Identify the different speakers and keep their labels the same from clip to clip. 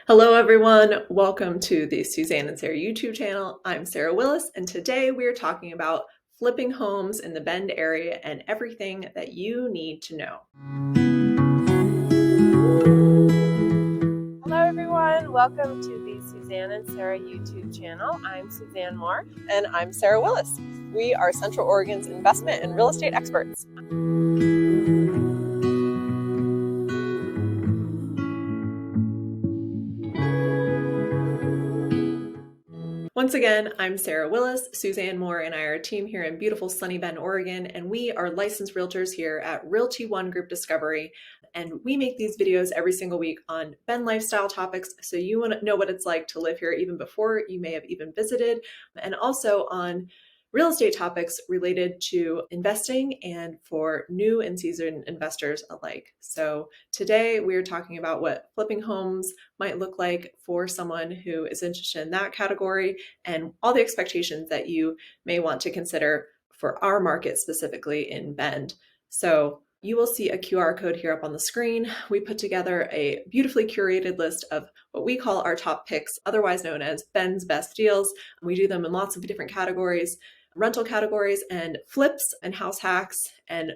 Speaker 1: Hello everyone, welcome to the Suzanne and Sarah YouTube channel. I'm Sarah Willis and today we're talking about flipping homes in the Bend area and everything that you need to know.
Speaker 2: Hello everyone, welcome to the Suzanne and Sarah YouTube channel. I'm Suzanne Moore.
Speaker 1: And I'm Sarah Willis. We are Central Oregon's investment and real estate experts. Once again, I'm Sarah Willis. Suzanne Moore and I are a team here in beautiful sunny Bend, Oregon, and we are licensed realtors here at Realty One Group Discovery. And we make these videos every single week on Bend lifestyle topics, so you want to know what it's like to live here even before you may have even visited, and also on real estate topics related to investing and for new and seasoned investors alike. So today we're talking about what flipping homes might look like for someone who is interested in that category and all the expectations that you may want to consider for our market specifically in Bend. So you will see a QR code here up on the screen. We put together a beautifully curated list of what we call our top picks, otherwise known as Bend's best deals. We do them in lots of different categories, rental categories and flips and house hacks and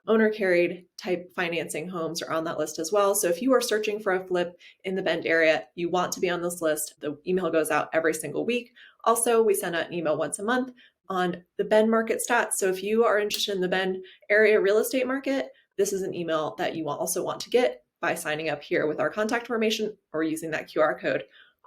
Speaker 1: owner carried type financing homes are on that list as well. So if you are searching for a flip in the Bend area, you want to be on this list. The email goes out every single week. Also, we send out an email once a month on the Bend market stats. So if you are interested in the Bend area real estate market, this is an email that you also want to get by signing up here with our contact information or using that QR code.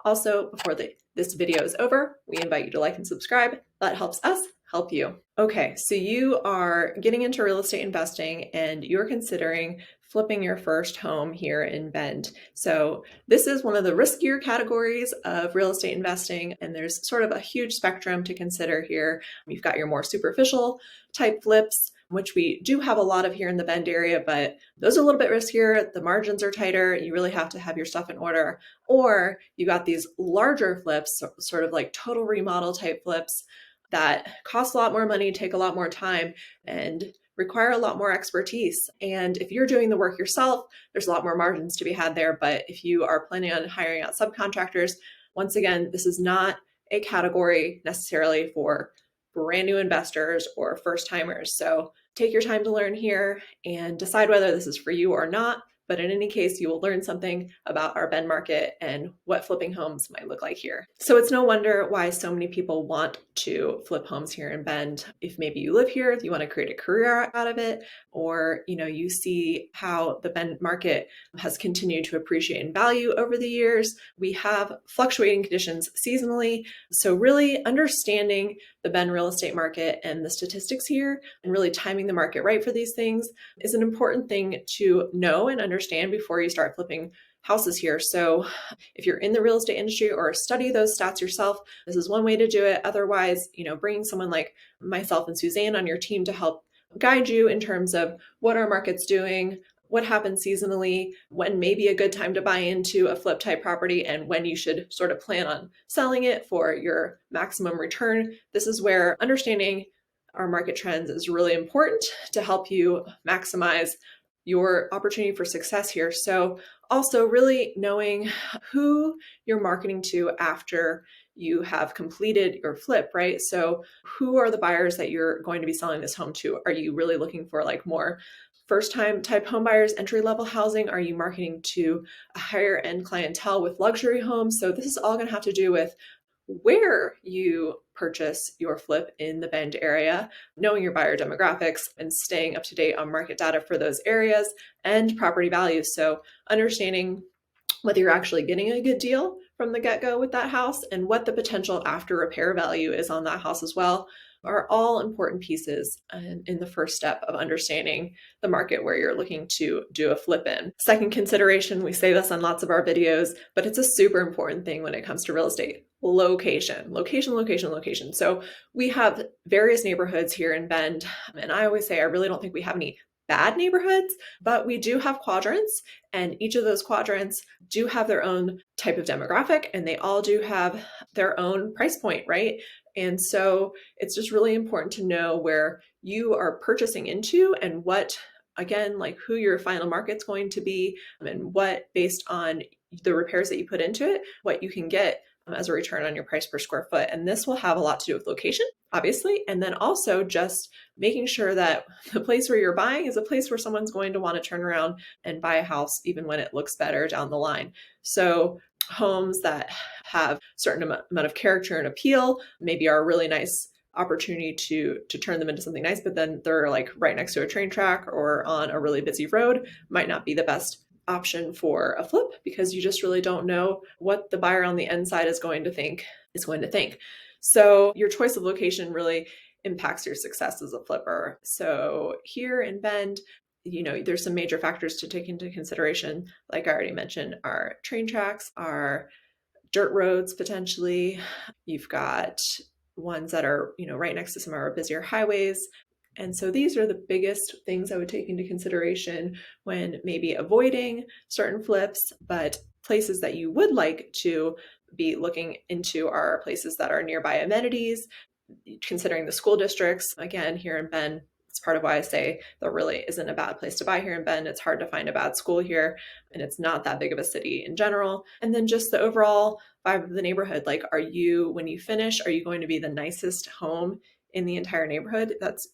Speaker 1: Also, before this video is over, we invite you to like and subscribe. That helps us help you. Okay, so you are getting into real estate investing and you're considering flipping your first home here in Bend. So this is one of the riskier categories of real estate investing, and there's sort of a huge spectrum to consider here. You've got your more superficial type flips, which we do have a lot of here in the Bend area, but those are a little bit riskier. The margins are tighter. You really have to have your stuff in order. Or you got these larger flips, sort of like total remodel type flips that cost a lot more money, take a lot more time, and require a lot more expertise. And if you're doing the work yourself, there's a lot more margins to be had there. But if you are planning on hiring out subcontractors, once again, this is not a category necessarily for brand new investors or first timers. So take your time to learn here and decide whether this is for you or not. But in any case, you will learn something about our Bend market and what flipping homes might look like here. So it's no wonder why so many people want to flip homes here in Bend. If maybe you live here, if you want to create a career out of it, or you see how the Bend market has continued to appreciate in value over the years. We have fluctuating conditions seasonally. So really understanding the Bend real estate market and the statistics here and really timing the market right for these things is an important thing to know and understand before you start flipping houses here. So if you're in the real estate industry or study those stats yourself, this is one way to do it. Otherwise, bringing someone like myself and Suzanne on your team to help guide you in terms of what our market's doing, what happens seasonally, when may be a good time to buy into a flip type property, and when you should sort of plan on selling it for your maximum return. This is where understanding our market trends is really important to help you maximize your opportunity for success here. So also really knowing who you're marketing to after you have completed your flip, right? So who are the buyers that you're going to be selling this home to? Are you really looking for like more first time type home buyers, entry level housing? Are you marketing to a higher end clientele with luxury homes? So this is all going to have to do with where you purchase your flip in the Bend area, knowing your buyer demographics and staying up to date on market data for those areas and property values. So understanding whether you're actually getting a good deal from the get-go with that house and what the potential after repair value is on that house as well are all important pieces in the first step of understanding the market where you're looking to do a flip in. Second consideration, we say this on lots of our videos, but it's a super important thing when it comes to real estate. Location, location, location, location. So we have various neighborhoods here in Bend, and I always say I really don't think we have any bad neighborhoods, but we do have quadrants, and each of those quadrants do have their own type of demographic, and they all do have their own price point, right? And so it's just really important to know where you are purchasing into and what, again, like who your final market's going to be and what, based on the repairs that you put into it, what you can get as a return on your price per square foot. And this will have a lot to do with location, obviously, and then also just making sure that the place where you're buying is a place where someone's going to want to turn around and buy a house even when it looks better down the line. So homes that have a certain amount of character and appeal maybe are a really nice opportunity to turn them into something nice, but then they're like right next to a train track or on a really busy road, might not be the best option for a flip because you just really don't know what the buyer on the inside is going to think. So your choice of location really impacts your success as a flipper. So here in Bend, there's some major factors to take into consideration. Like I already mentioned, our train tracks, our dirt roads potentially. You've got ones that are, right next to some of our busier highways. And so these are the biggest things I would take into consideration when maybe avoiding certain flips, but places that you would like to be looking into are places that are nearby amenities, considering the school districts. Again, here in Bend, it's part of why I say there really isn't a bad place to buy here in Bend. It's hard to find a bad school here, and it's not that big of a city in general. And then just the overall vibe of the neighborhood. Like, when you finish, are you going to be the nicest home in the entire neighborhood? That's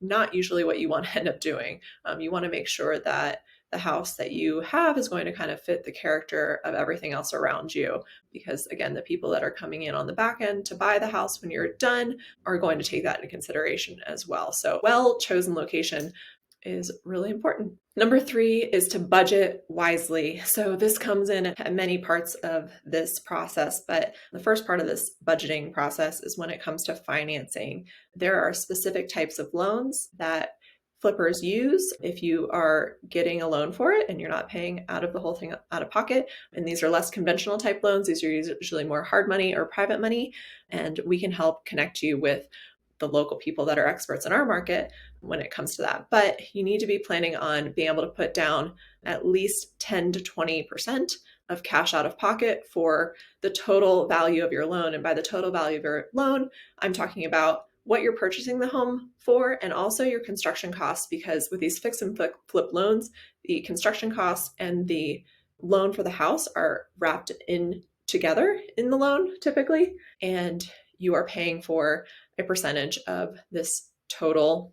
Speaker 1: not usually what you want to end up doing. You want to make sure that the house that you have is going to kind of fit the character of everything else around you. Because again, the people that are coming in on the back end to buy the house when you're done are going to take that into consideration as well. So well-chosen location is really important. Number 3 is to budget wisely. So this comes in at many parts of this process, but the first part of this budgeting process is when it comes to financing. There are specific types of loans that flippers use if you are getting a loan for it and you're not paying out of the whole thing out of pocket. And these are less conventional type loans. These are usually more hard money or private money. And we can help connect you with the local people that are experts in our market when it comes to that. But you need to be planning on being able to put down at least 10 to 20% of cash out of pocket for the total value of your loan. And by the total value of your loan, I'm talking about what you're purchasing the home for and also your construction costs, because with these fix and flip loans, the construction costs and the loan for the house are wrapped in together in the loan typically, and you are paying for a percentage of this total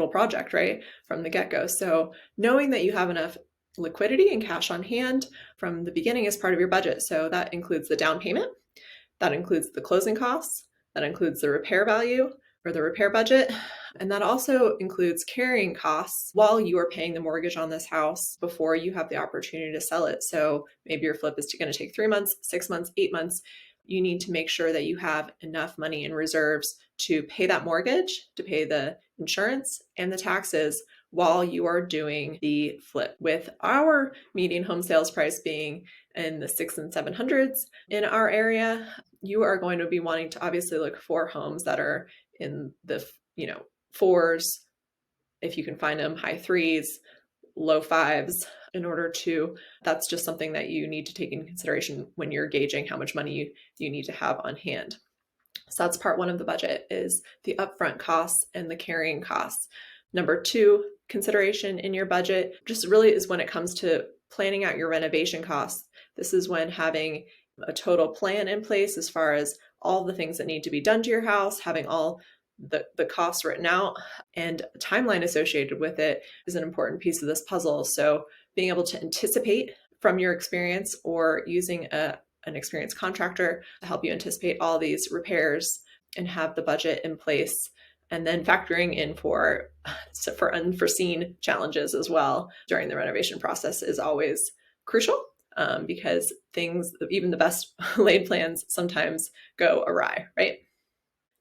Speaker 1: project, right, from the get-go. So knowing that you have enough liquidity and cash on hand from the beginning is part of your budget. So that includes the down payment, that includes the closing costs, that includes the repair value or the repair budget. And that also includes carrying costs while you are paying the mortgage on this house before you have the opportunity to sell it. So maybe your flip is going to take 3 months, 6 months, 8 months. You need to make sure that you have enough money in reserves to pay that mortgage, to pay the insurance and the taxes while you are doing the flip. With our median home sales price being in the 600s and 700s in our area, you are going to be wanting to obviously look for homes that are in the 4s, if you can find them, high 3s, low 5s, that's just something that you need to take into consideration when you're gauging how much money you need to have on hand. So that's part 1 of the budget, is the upfront costs and the carrying costs. Number 2 consideration in your budget just really is when it comes to planning out your renovation costs. This is when having a total plan in place as far as all the things that need to be done to your house, having all the costs written out and a timeline associated with it is an important piece of this puzzle. So being able to anticipate from your experience or using an experienced contractor to help you anticipate all these repairs and have the budget in place, and then factoring in for unforeseen challenges as well during the renovation process is always crucial, because things, even the best laid plans, sometimes go awry, right?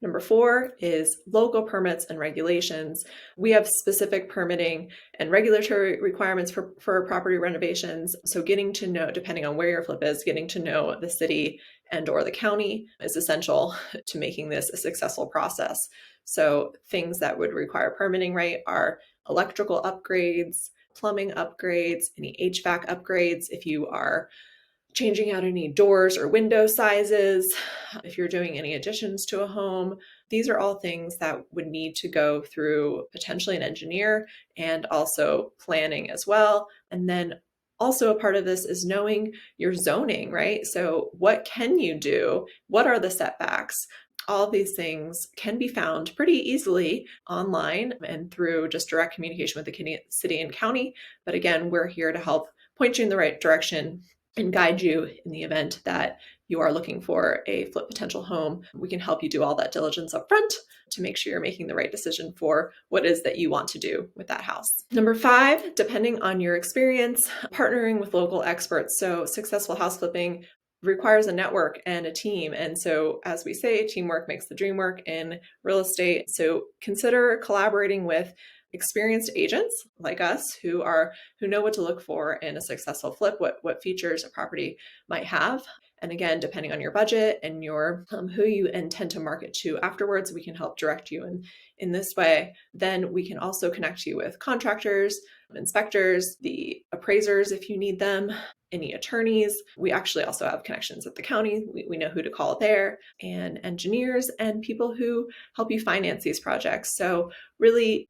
Speaker 1: Number 4 is local permits and regulations. We have specific permitting and regulatory requirements for property renovations. So getting to know, depending on where your flip is, getting to know the city and or the county is essential to making this a successful process. So things that would require permitting, right, are electrical upgrades, plumbing upgrades, any HVAC upgrades, if you are changing out any doors or window sizes, if you're doing any additions to a home. These are all things that would need to go through potentially an engineer and also planning as well. And then Also, a part of this is knowing your zoning, right? So what can you do? What are the setbacks? All of these things can be found pretty easily online and through just direct communication with the city and county. But again, we're here to help point you in the right direction and guide you in the event that you are looking for a flip potential home. We can help you do all that diligence up front to make sure you're making the right decision for what it is that you want to do with that house. Number 5, depending on your experience, partnering with local experts. So successful house flipping requires a network and a team. And so, as we say, teamwork makes the dream work in real estate. So consider collaborating with experienced agents like us who know what to look for in a successful flip, what features a property might have. And again, depending on your budget and your who you intend to market to afterwards, we can help direct you in this way. Then we can also connect you with contractors, inspectors, the appraisers if you need them, any attorneys. We actually also have connections at the county. We know who to call there, and engineers and people who help you finance these projects. So really,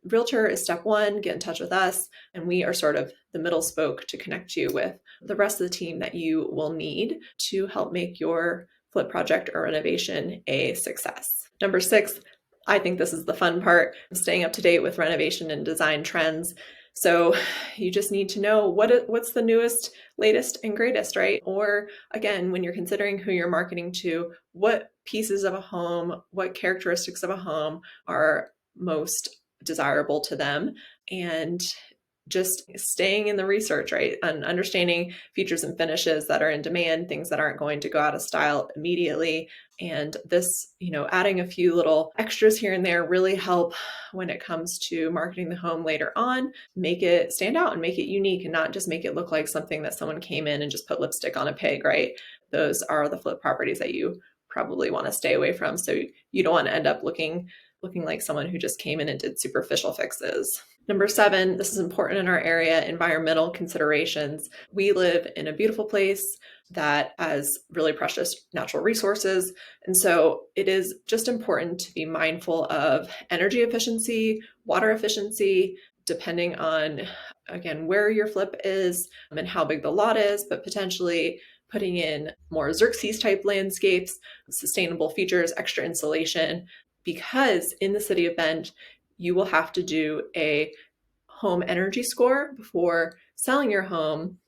Speaker 1: realtor is step 1, get in touch with us, and we are sort of the middle spoke to connect you with the rest of the team that you will need to help make your flip project or renovation a success. Number 6, I think this is the fun part, staying up to date with renovation and design trends. So you just need to know what's the newest, latest, and greatest, right? Or again, when you're considering who you're marketing to, what pieces of a home, what characteristics of a home are most desirable to them, and just staying in the research, right? And understanding features and finishes that are in demand, things that aren't going to go out of style immediately. And this, adding a few little extras here and there really help when it comes to marketing the home later on, make it stand out and make it unique and not just make it look like something that someone came in and just put lipstick on a pig, right? Those are the flip properties that you probably want to stay away from. So you don't want to end up looking like someone who just came in and did superficial fixes. Number 7, this is important in our area, environmental considerations. We live in a beautiful place that has really precious natural resources. And so it is just important to be mindful of energy efficiency, water efficiency, depending on, again, where your flip is and how big the lot is, but potentially putting in more Xerxes type landscapes, sustainable features, extra insulation, because in the city of Bend, you will have to do a home energy score before selling your home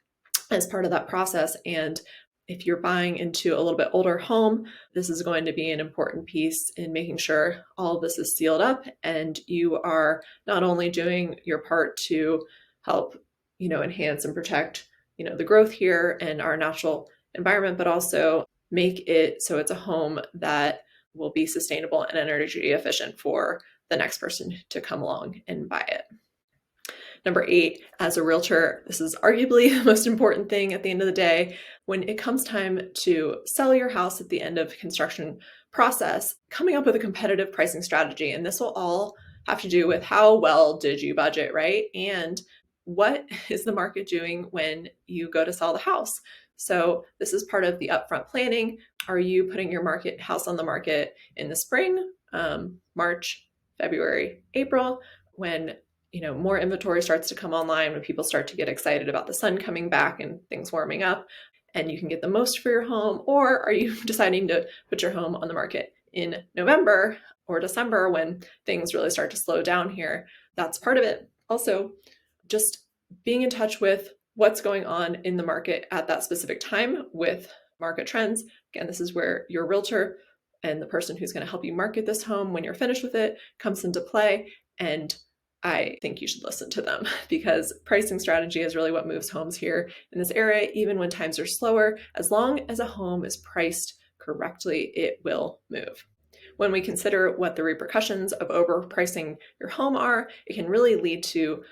Speaker 1: as part of that process. And if you're buying into a little bit older home, this is going to be an important piece in making sure all of this is sealed up and you are not only doing your part to help, enhance and protect, the growth here and our natural environment, but also make it so it's a home that will be sustainable and energy efficient for the next person to come along and buy it. Number 8, as a realtor, this is arguably the most important thing at the end of the day. When it comes time to sell your house at the end of construction process, coming up with a competitive pricing strategy. And this will all have to do with how well did you budget, right? And what is the market doing when you go to sell the house? So this is part of the upfront planning. Are you putting your house on the market in the spring, March, February, April, when more inventory starts to come online, when people start to get excited about the sun coming back and things warming up and you can get the most for your home? Or are you deciding to put your home on the market in November or December when things really start to slow down here? That's part of it. Also, just being in touch with what's going on in the market at that specific time with market trends. Again, this is where your realtor and the person who's going to help you market this home when you're finished with it comes into play. And I think you should listen to them because pricing strategy is really what moves homes here in this area. Even when times are slower, as long as a home is priced correctly, it will move. When we consider what the repercussions of overpricing your home are, it can really lead to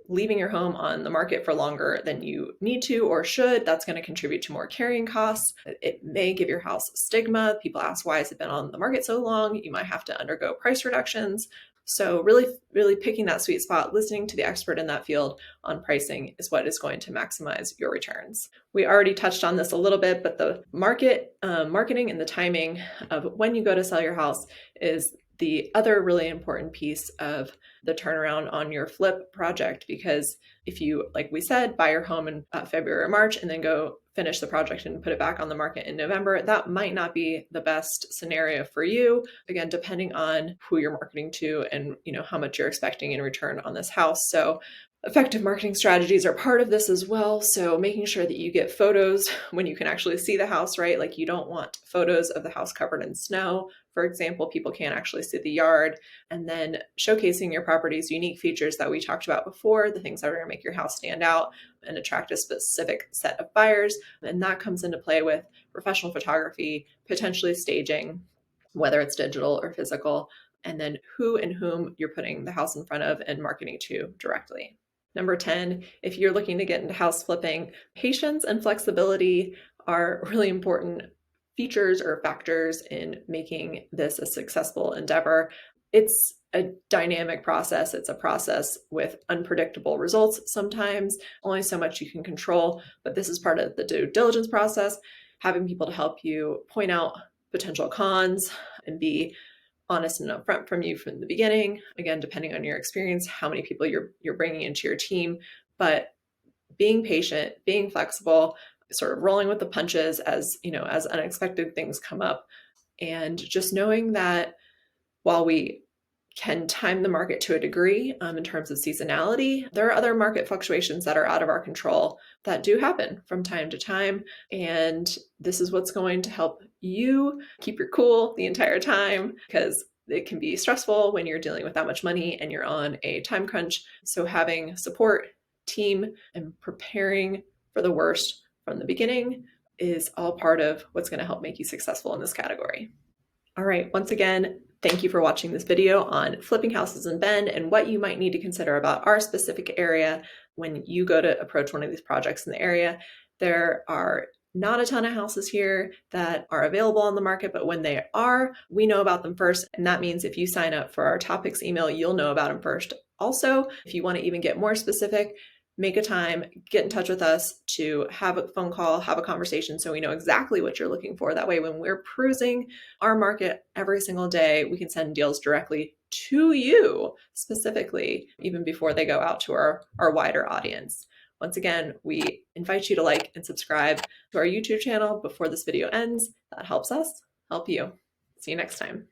Speaker 1: leaving your home on the market for longer than you need to or should. That's going to contribute to more carrying costs. It may give your house stigma. People ask, why has it been on the market so long? You might have to undergo price reductions. So really, really picking that sweet spot, listening to the expert in that field on pricing is what is going to maximize your returns. We already touched on this a little bit, but the marketing and the timing of when you go to sell your house is the other really important piece of the turnaround on your flip project. Because if you, like we said, buy your home in February or March and then go finish the project and put it back on the market in November, that might not be the best scenario for you. Again, depending on who you're marketing to and how much you're expecting in return on this house. So effective marketing strategies are part of this as well. So making sure that you get photos when you can actually see the house, right? Like you don't want photos of the house covered in snow. For example, people can't actually see the yard. And then showcasing your property's unique features that we talked about before, the things that are going to make your house stand out and attract a specific set of buyers. And that comes into play with professional photography, potentially staging, whether it's digital or physical, and then who and whom you're putting the house in front of and marketing to directly. Number 10, if you're looking to get into house flipping, patience and flexibility are really important features or factors in making this a successful endeavor. It's a dynamic process. It's a process with unpredictable results sometimes, only so much you can control, but this is part of the due diligence process, having people to help you point out potential cons and be honest and upfront from you from the beginning. Again, depending on your experience, how many people you're bringing into your team, but being patient, being flexible, sort of rolling with the punches as as unexpected things come up, and just knowing that while we can time the market to a degree in terms of seasonality, there are other market fluctuations that are out of our control that do happen from time to time. And this is what's going to help you keep your cool the entire time, because it can be stressful when you're dealing with that much money and you're on a time crunch. So having support, team, and preparing for the worst from the beginning is all part of what's going to help make you successful in this category. All right, once again, thank you for watching this video on flipping houses in Bend and what you might need to consider about our specific area when you go to approach one of these projects in the area. There are not a ton of houses here that are available on the market, but when they are, we know about them first. And that means if you sign up for our topics email, you'll know about them first. Also, if you want to even get more specific, make a time, get in touch with us to have a phone call, have a conversation so we know exactly what you're looking for. That way, when we're cruising our market every single day, we can send deals directly to you specifically, even before they go out to our wider audience. Once again, we invite you to like and subscribe to our YouTube channel before this video ends. That helps us help you. See you next time.